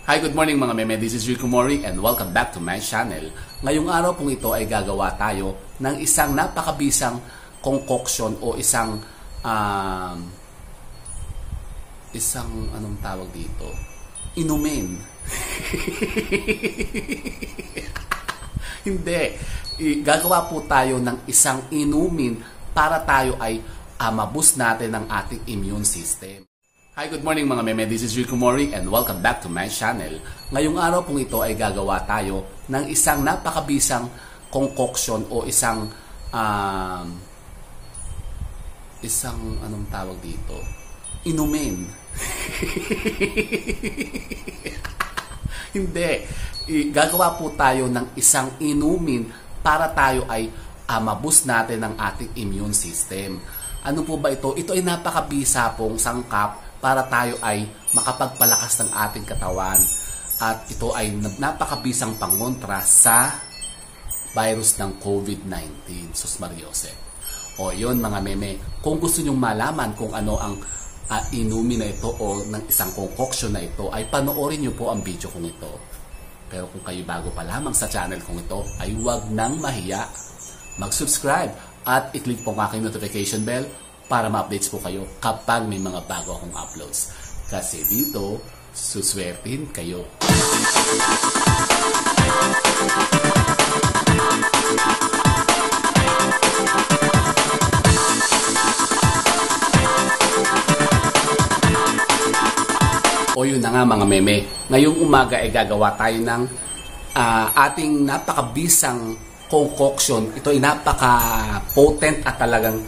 Hi, good morning mga meme. This is Rico Mori and welcome back to my channel. Ngayong araw pong ito ay gagawa tayo ng isang napakabisang concoction o isang anong tawag dito? Inumin. Hindi. Gagawa po tayo ng isang inumin para tayo ay maboost natin ang ating immune system. Hi, good morning mga meme. This is Rico Mori and welcome back to my channel. Ngayong araw pong ito ay gagawa tayo ng isang napakabisang concoction o isang anong tawag dito? Inumin. Hindi. Gagawa po tayo ng isang inumin para tayo ay maboost natin ang ating immune system. Ano po ba ito? Ito ay napakabisa pong sangkap para tayo ay makapagpalakas ng ating katawan. At ito ay napakabisang pangontra sa virus ng COVID-19. Sus Mariose. O yun mga meme, kung gusto nyong malaman kung ano ang inumin na ito o ng isang concoction na ito, ay panoorin nyo po ang video kong ito. Pero kung kayo bago pa lamang sa channel kong ito, ay huwag nang mahiya. Mag-subscribe at i-click po ang aking notification bell para ma-updates po kayo kapag may mga bago akong uploads. Kasi dito, suswertin kayo. O yun na nga mga meme, ngayong umaga ay gagawa tayo ng ating napakabisang concoction. Ito ay napaka-potent at talagang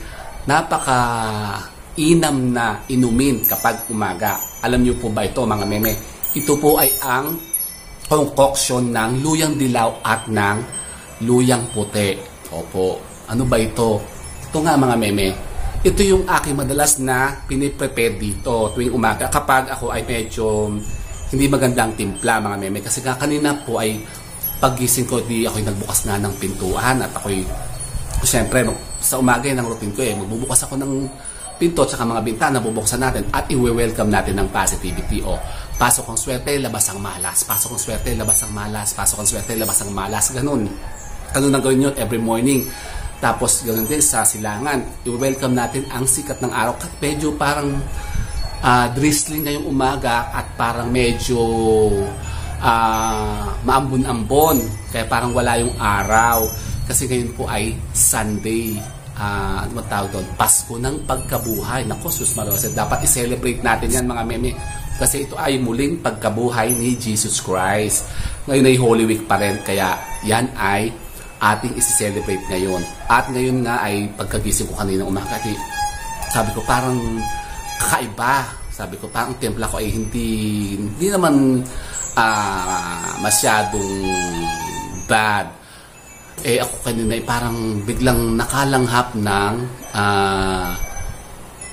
napaka-inam na inumin kapag umaga. Alam niyo po ba ito mga meme? Ito po ay ang concoction ng luyang dilaw at ng luyang puti. Opo, ano ba ito? Ito nga mga meme. Ito yung aking madalas na piniprepare dito tuwing umaga kapag ako ay medyo hindi magandang timpla mga meme. Kasi nga kanina po ay paggising ko, di ako'y nagbukas na ng pintuan at ako'y siyempre sa umaga ng routine ko magbubukas ako ng pinto at saka mga bintana, bubuksan natin at i-welcome natin ng positivity. O pasok ang swerte, labas ang malas. Pasok ang swerte, labas ang malas. Pasok ang swerte, labas ang malas. Ganun. Ganun ang gawin nyo every morning. Tapos ganoon din sa silangan, i-welcome natin ang sikat ng araw. At medyo parang drizzling ngayong umaga at parang medyo maambon-ambon. Kaya parang wala yung araw. Kasi ngayon po ay Sunday. Ano tawag doon? Pasko ng pagkabuhay. Naku, sus Mariose, dapat i-celebrate natin yan mga meme. Kasi ito ay muling pagkabuhay ni Jesus Christ. Ngayon ay Holy Week pa rin. Kaya yan ay ating isi-celebrate ngayon. At ngayon nga ay pagkagising ko kanina umaga, sabi ko parang kakaiba. Sabi ko parang templa ko ay hindi naman masyadong bad. Ako kanina ay parang biglang nakalanghap ng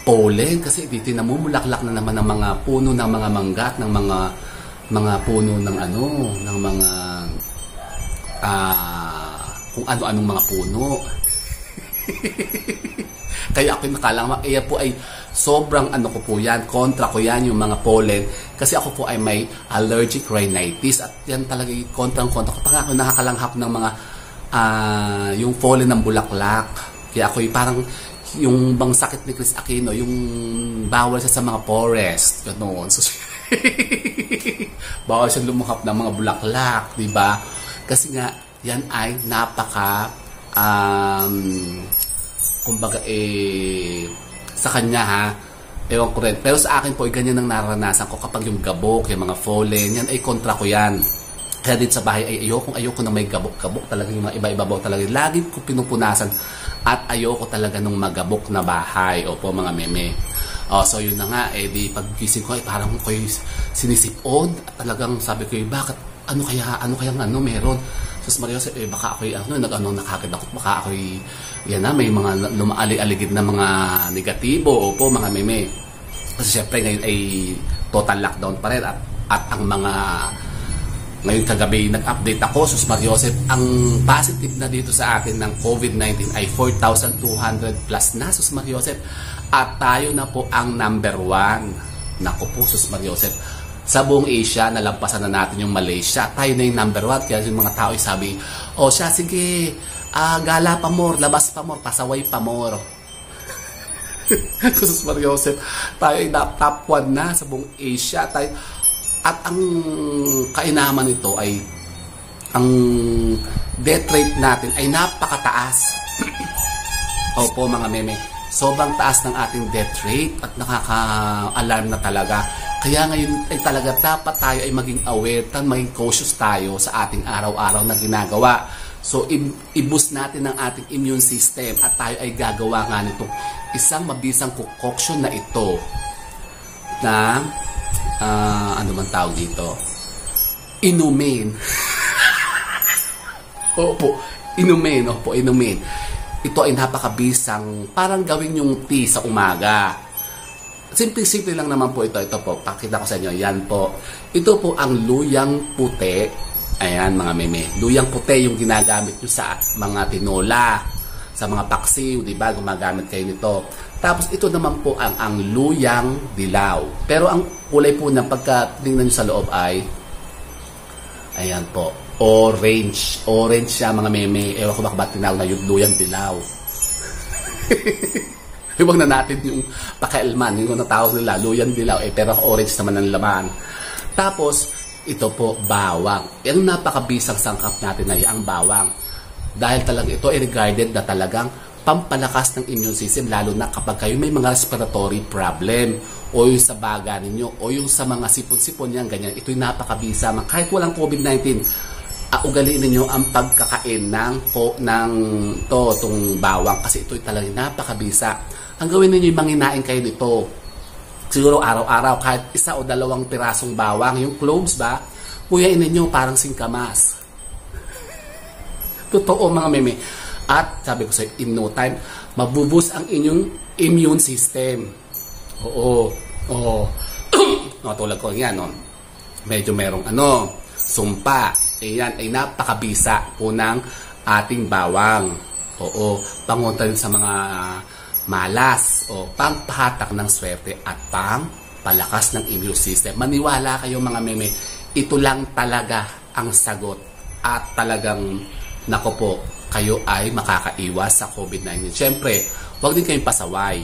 pollen kasi dito namumulaklak na naman ng mga puno ng mga mangga at ng mga puno ng ng mga kung ano-anong mga puno. Kaya ako nakalanghap. Kaya po ay sobrang ko po yan, kontra ko yan yung mga pollen kasi ako po ay may allergic rhinitis at yan talaga yung kontra ko. Pag ako nakakalanghap ng mga yung pollen ng bulaklak. Kaya ako parang yung bang sakit ni Chris Aquino, yung bawal siya sa mga forest. Ganoon. So, bawal siya lumuhap ng mga bulaklak, di ba? Kasi nga, yan ay napaka kumbaga sa kanya ewan ko rin. Pero sa akin po, ganyan ang naranasan ko kapag yung gabok, yung mga pollen, yan ay kontra ko yan. Kaya dito sa bahay ay ayoko na may gabok-gabok talaga, yung mga iba-ibabaw talaga. Lagi ko pinupunasan at ayoko talaga nung magabok na bahay. Opo mga meme. So yun na nga, di paggising ko ay parang ko'y sinisipon. Talagang sabi ko, bakit? Ano kaya meron? Sus Mariose, baka ako'y nakagad ako. Baka ako'y may mga lumaali-aligid na mga negatibo. Opo mga meme. Kasi syempre ngayon ay total lockdown pa rin at ang mga ngayon kagabi nag-update ako, sus Mariose, ang positive na dito sa atin ng COVID-19 ay 4,200 plus na, sus Mariose. At tayo na po ang number 1. Naku po, sus Mariose. Sa buong Asia, nalampasan na natin yung Malaysia. Tayo na yung number 1. Kaya yung mga tao ay sabi, o siya, sige, gala pa more, labas pa more, pasaway pa more. Jesus Maria Joseph, tayo ay top 1 na sa buong Asia. At ang kainaman nito ay, ang death rate natin ay napakataas. Opo mga meme, sobrang taas ng ating death rate at nakaka-alarm na talaga. Kaya ngayon ay talaga dapat tayo ay maging aware, maging cautious tayo sa ating araw-araw na ginagawa. So, i-boost natin ang ating immune system at tayo ay gagawa nga nito isang mabisang concoction na ito na, ano man tawag dito? Inumin. Opo, inumin. Ito ay napakabisang, parang gawin yung tea sa umaga. Simple lang naman po ito. Ito po, pakita ko sa inyo. Yan po. Ito po ang luyang puti. Ayan mga meme. Luyang puti yung ginagamit nyo sa mga tinola, sa mga paksiw, di ba? Gumagamit kayo nito. Tapos ito naman po ang luyang dilaw. Pero ang kulay po na pagka tingnan nyo sa loob ay, ayan po, orange. Orange siya mga meme. Ewan ko ba tinawag na yung luyang dilaw. Huwag na natin yung pakialman, yung natawag nila, luyang dilaw, pero orange naman ang laman. Tapos, ito po, bawang. Yung napakabisang sangkap natin na ang bawang. Dahil talaga ito ay regarded na talagang pampalakas ng immune system, lalo na kapag kayo may mga respiratory problem, o yung sa baga ninyo, o yung sa mga sipon-sipon yan, ganyan. Ito'y napakabisa. Kahit walang COVID-19, ugaliin ninyo ang pagkakain itong bawang, kasi ito'y talagang napakabisa. Ang gawin ninyo, manginain kayo nito. Siguro araw-araw, kahit 1 o 2 pirasong bawang, yung cloves ba, kuyain ninyo parang singkamas. Totoo mga meme. At sabi ko sa in no time, mabubus ang inyong immune system. Oo. Tulad ko yan, no? Medyo merong sumpa. Yan ay napakabisa po ng ating bawang. Oo. Pangunta sa mga malas o pangpahatak ng swerte at pangpalakas ng immune system. Maniwala kayo mga meme, ito lang talaga ang sagot at talagang nako po, kayo ay makakaiwas sa COVID-19. Siyempre, huwag din kayong pasaway.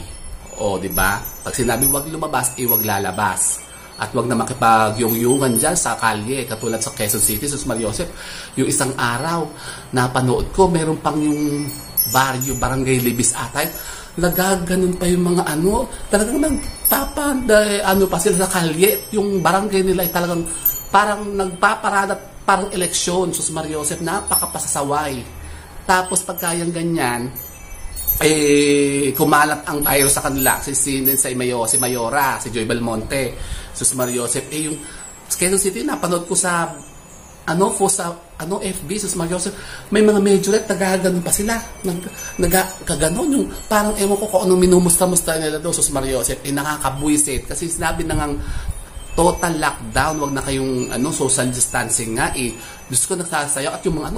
O, di ba? Pag sinabi huwag lumabas, huwag lalabas. At huwag na makipagyung-yungan dyan sa kalye, katulad sa Quezon City, Sus Maria Joseph. Yung isang araw, napanood ko, meron pang yung barangay Libis Atay, nagaganon pa yung mga talagang pa sila sa kalye. Yung barangay nila ay talagang parang nagpaparada, parang eleksyon, Sus Maria Joseph, napakapasasaway. Tapos pagkayang ganyan, kumalat ang virus sa kanila, si Mayora, si Joy Belmonte, Sus Maria Joseph, yung Quezon City, napanood ko sa FB, Sus Maria Joseph, may mga majorette, nagaganon pa sila, nagkaganon, yung parang ewan ko kung anong minumusta-musta nila doon, Sus Maria Joseph, nakakabuisit, kasi sinabi na ngang total lockdown, wag na kayong social distancing nga Diyos ko, nagsasayaw at yung mga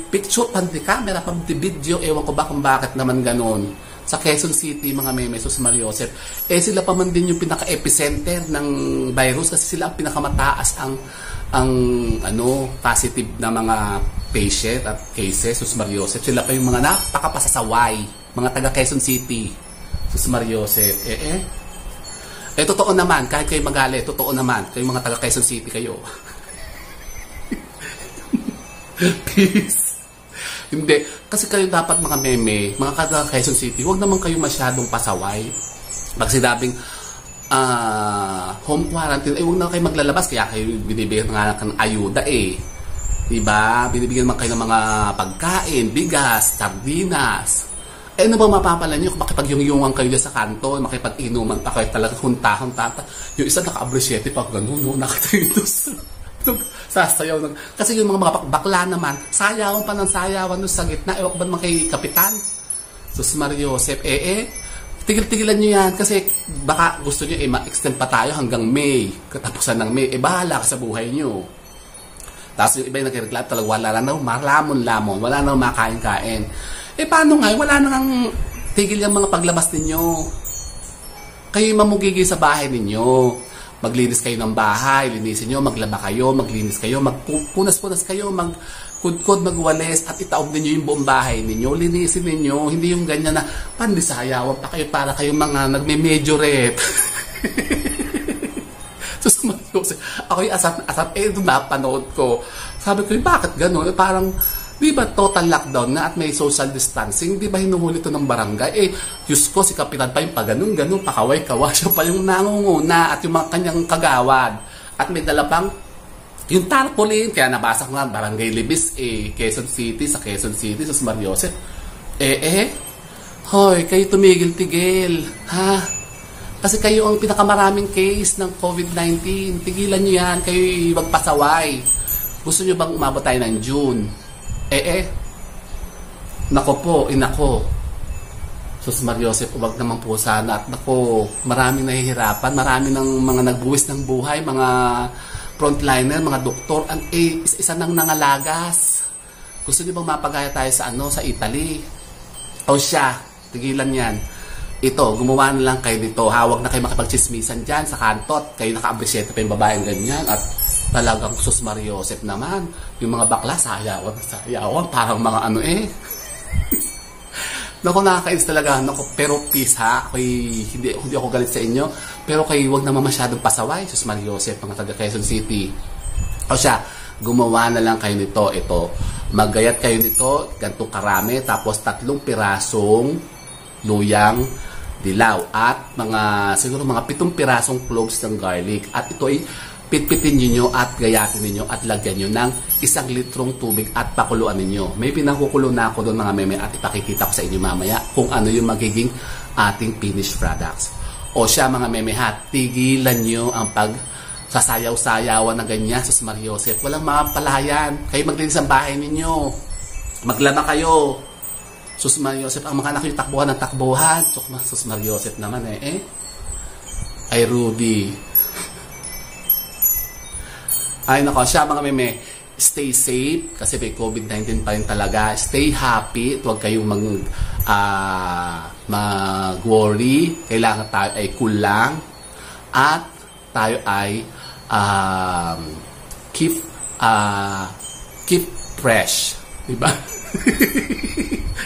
picture, camera, video, ewan ko ba kung bakit naman ganon. Sa Quezon City, mga meme, Sus Maria Joseph, sila pa man din yung pinaka-epicenter ng virus kasi sila ang pinakamataas ang positive na mga patient at cases, Sus Maria Joseph. Sila pa yung mga napakapasasaway, mga taga Quezon City, Sus Maria Joseph. Totoo naman, kahit kayo magalit, totoo naman, kayo mga taga Quezon City kayo. Peace. Hindi. Kasi kayo dapat mga meme, mga taga Quezon City, huwag naman kayo masyadong pasaway. Pag sinabing home quarantine, huwag na kayo maglalabas, kaya kayo binibigyan nga ng ayuda Diba? Binibigyan naman kayo ng mga pagkain, bigas, sardinas. Ano ba mapapala nyo? Makipagyung-yungan kayo sa kanto, makipag-inuman pa kayo talaga, hunta-hunta. Yung isa naka-abrisyete pag gano'n, nakatritos. Sasayaw. Kasi yung mga bakla naman, sayawan pa ng sayawan doon sa gitna. Ewan ko ba naman kay Kapitan? Sus Maria Joseph, tigil-tigilan nyo yan kasi baka gusto nyo ma-extend pa tayo hanggang May, katapusan ng May. Bahala ka sa buhay nyo. Tapos yung iba yung nagreklamo talaga, wala na malamon-lamon, wala na makain-kain. Paano nga? Wala nang tigil yung mga paglabas ninyo. Kayo mamugigil sa bahay ninyo. Maglinis kayo ng bahay, linisin nyo, maglaba kayo, maglinis kayo, magpunas-punas kayo, magkudkod, magwalis, at itaob ninyo yung buong bahay ninyo, linisin ninyo, hindi yung ganyan na pandisayawan pa kayo para kayong mga nagme-majorette. So, ako yung asap, doon napanood ko. Sabi ko, bakit gano'n? Parang, di ba total lockdown na at may social distancing? Di ba hinuhuli ito ng barangay? Diyos ko, si Kapitan pa yung pa ganun, pakaway-kawa. Siya pa yung nangunguna at yung mga kanyang kagawad. At may dala pang yung tarpaulin. Kaya nabasa ko nga, Barangay Libis, Quezon City, sa Mariosep. Hoy, kayo tumigil-tigil. Ha? Kasi kayo ang pinakamaraming case ng COVID-19. Tigilan nyo yan, kayo magpasaway. Gusto nyo bang umabot tayo ng June? Nako po, inako. Sus Mariosep, huwag naman po sana. At nako, maraming nahihirapan, maraming ng mga nagbuwis ng buhay, mga frontliner, mga doktor, isa nang nangalagas. Gusto niyo bang mapagaya tayo sa Italy? O siya, tigilan yan. Ito, gumawa na lang kayo dito. Hawag na kayo makipagchismisan dyan sa kantot. Kayo naka-abrisyete pa yung babaeng ganyan. At talagang sus Mariosep naman. Yung mga bakla, sayawan. Parang mga Naku, nakakainis talaga. Naku, pero peace ha. Hindi ako galit sa inyo. Pero kayo huwag naman masyadong pasaway. Sus Mariosep, mga taga Quezon City. O siya, gumawa na lang kayo nito. Ito, maggayat kayo nito. Ganitong karami. Tapos 3 pirasong luyang dilaw at siguro mga 7 pirasong cloves ng garlic. At ito ay pitpitin niyo at gayatin niyo at lagyan niyo ng 1 litrong tubig at pakuluan niyo. May pinakukulo na ako doon mga meme at ipakikita ko sa inyo mamaya kung ano yung magiging ating finished products. O siya mga meme ha, tigilan niyo ang sasayaw-sayawan na ganyan sa Mariosep. Walang mga palayan. Kayo maglinis ang bahay ninyo. Maglaba kayo. Sus Mariosep, ang mga anak yung takbuhan ng takbuhan. Sus Mariosep naman Ay Ruby. Ay nako, siya mga meme, stay safe kasi may COVID-19 pa rin talaga. Stay happy, huwag kayong mag-worry. Kailangan tayo ay cool lang. At tayo ay keep fresh. Diba?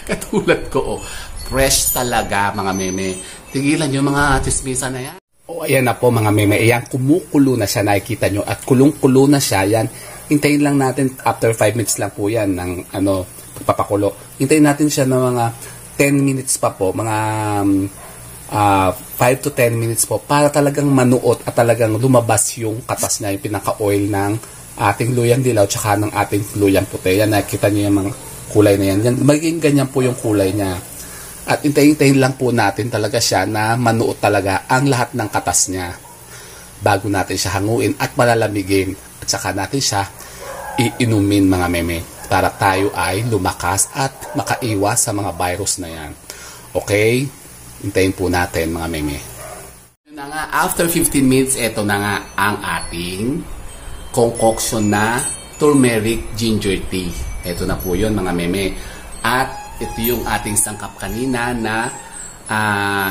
Katulad ko, fresh talaga mga meme. Tigilan yung mga chismisa na yan. Ayan na po mga meme. Ayan, kumukulo na siya. Nakikita nyo. At kulong-kulo na siya. Yan. Hintayin lang natin. After 5 minutes lang po yan ng pagpapakulo. Hintayin natin siya ng mga 10 minutes pa po. Mga 5 to 10 minutes po. Para talagang manuot at talagang lumabas yung katas niya. Yung pinaka-oil ng ating luyang dilaw tsaka ng ating luyang puti. Yan. Nakikita nyo yung mga kulay na yan. Magiging ganyan po yung kulay niya. At hintayin lang po natin talaga siya na manuot talaga ang lahat ng katas niya bago natin siya hanguin at malalamigin. At saka natin siya iinumin mga meme para tayo ay lumakas at makaiwas sa mga virus na yan. Okay? Hintayin po natin mga meme. Na nga, after 15 minutes, eto na nga ang ating concoction na turmeric ginger tea. Eto na po yun mga meme. At ito yung ating sangkap kanina na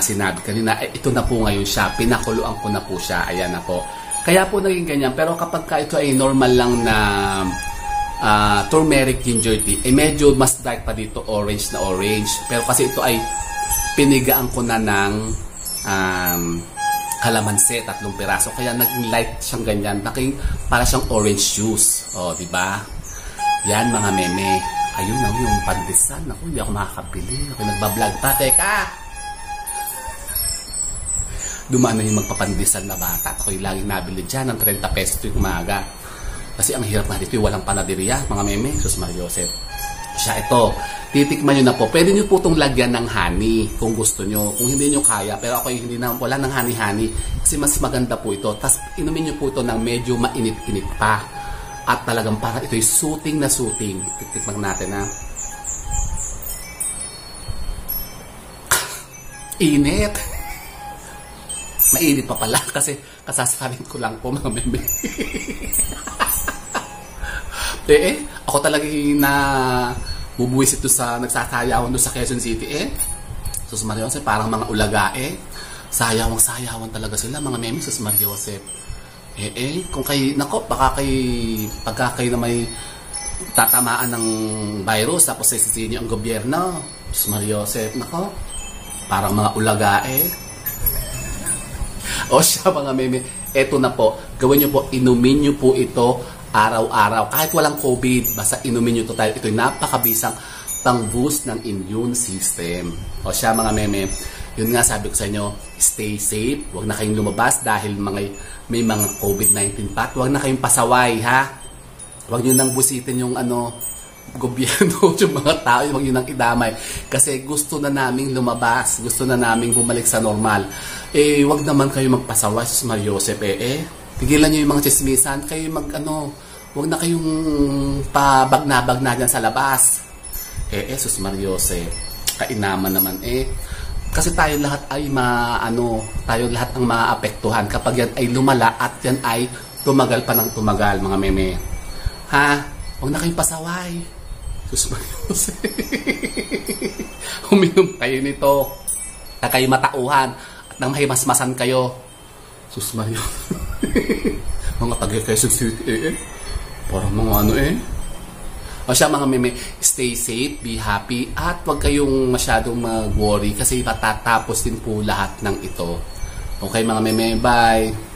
sinabi kanina. Ito na po ngayon siya. Pinakuluan ko na po siya. Ayan na po. Kaya po naging ganyan. Pero kapag ito ay normal lang na turmeric ginger tea, medyo mas dark pa dito. Orange na orange. Pero kasi ito ay pinigaan ko na ng kalamansi, 3 piraso. Kaya naging light siyang ganyan. Para siyang orange juice. O, diba? Yan mga meme. Ayun na yung pandesan. Ako, hindi ako makakabili. Ako nagbablog pa. Teka! Dumaan na yung magpapandesan na bata. Ako yung laging nabili dyan ng 30 pesos tuwing umaga. Kasi ang hirap na dito yung walang panadiriya. Mga meme. Sus Mariosep. Siya ito. Titikman nyo na po. Pwede nyo po itong lagyan ng honey kung gusto nyo. Kung hindi nyo kaya. Pero ako hindi na, wala ng honey-honey. Kasi mas maganda po ito. Tapos inumin nyo po ito ng medyo mainit-init pa. At talagang para ito'y soothing na soothing. Tiktikman natin ha. Init. Mainit pa pala kasi kasasabihin ko lang po mga meme. Ako talaga na bubuwis ito sa nagsasayawan doon sa Quezon City Sus Mariosep, parang mga ulaga Sayawang-sayawan talaga sila mga meme. Sus Mariosep. Kung kayo, nako, baka pagka kayo na may tatamaan ng virus, tapos sisisihin niyo ang gobyerno, Diyos Maria Joseph, nako, parang mga ulaga O siya mga meme, eto na po, gawin niyo po, inumin niyo po ito araw-araw. Kahit walang COVID, basta inumin niyo ito tayo. Ito'y napakabisang pang-boost ng immune system. O siya mga meme, yun nga sabi ko sa inyo, stay safe, huwag na kayong lumabas dahil may mga COVID-19 pa. Huwag na kayong pasaway, ha? Huwag niyo nang busitin yung gobyerno, yung mga tao, huwag nyo nang idamay. Kasi gusto na naming lumabas, gusto na naming bumalik sa normal. Huwag naman kayo magpasaway, Sus Maria Joseph, tigilan nyo yung mga chismisan, kayo huwag na kayong pabagna-bagna dyan sa labas. Sus Maria Joseph, kainaman naman, kasi tayo lahat ay tayo lahat ang maapektuhan kapag yan ay lumala at yan ay tumagal pa ng tumagal, mga meme. Ha? Huwag na kayong pasaway. Sus Maria Joseph. Uminom kayo nito. Kayo matauhan at nang mahimasmasan kayo. Sus Maria. Mga taga-Quezon City parang mga O siya mga meme, stay safe, be happy, at huwag kayong masyadong mag-worry kasi matatapos din po lahat ng ito. Okay mga meme, bye!